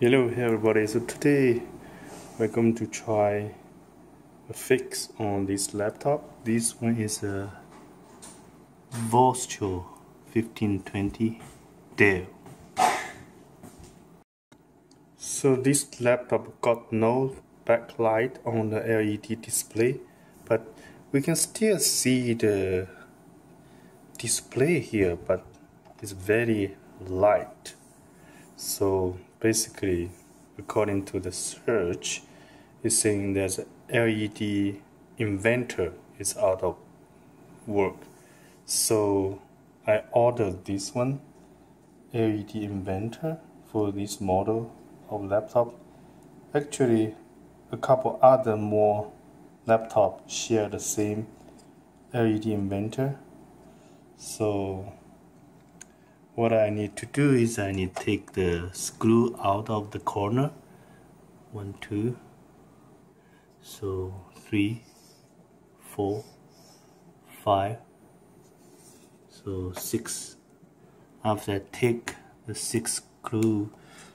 Hello everybody, so today we're going to try a fix on this laptop. This one is a Vostro 1520 Dell. So this laptop got no backlight on the LED display, but we can still see the display here, but it's very light. So basically, according to the search, it's saying there's a LED inventor is out of work. So I ordered this one, LED inventor, for this model of laptop. Actually, a couple other more laptops share the same LED inventor. So what I need to do is I need to take the screw out of the corner. 1, 2, so 3, 4, 5, so 6. After I take the 6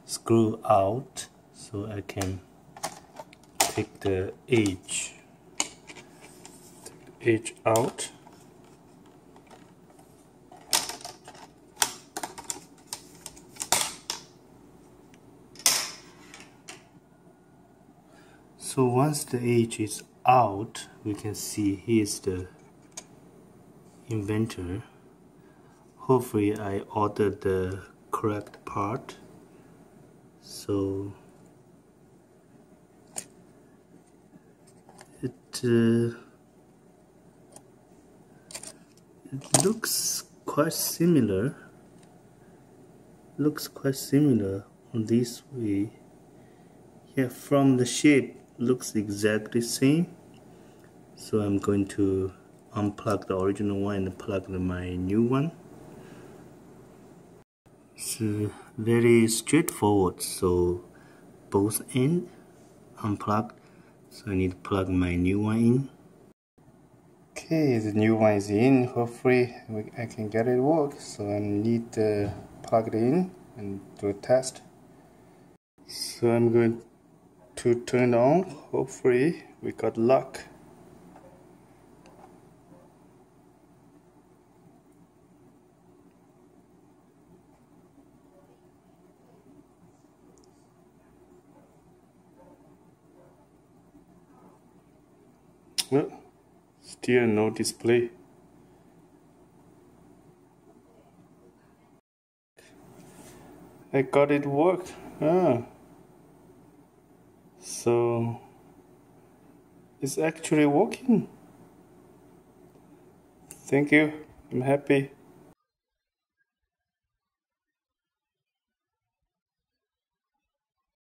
screw out, so I can take the edge out. So once the edge is out, we can see here's the inventor. Hopefully I ordered the correct part. So it looks quite similar. On this way. Yeah, from the shape looks exactly same. So I'm going to unplug the original one and plug my new one. It's very straightforward. So both ends unplugged. So I need to plug my new one in. Okay, the new one is in. Hopefully I can get it work. So I need to plug it in and do a test. So I'm going to turn it on. Hopefully we got luck. Well, still no display. I got it work. So it's actually working. Thank you. I'm happy.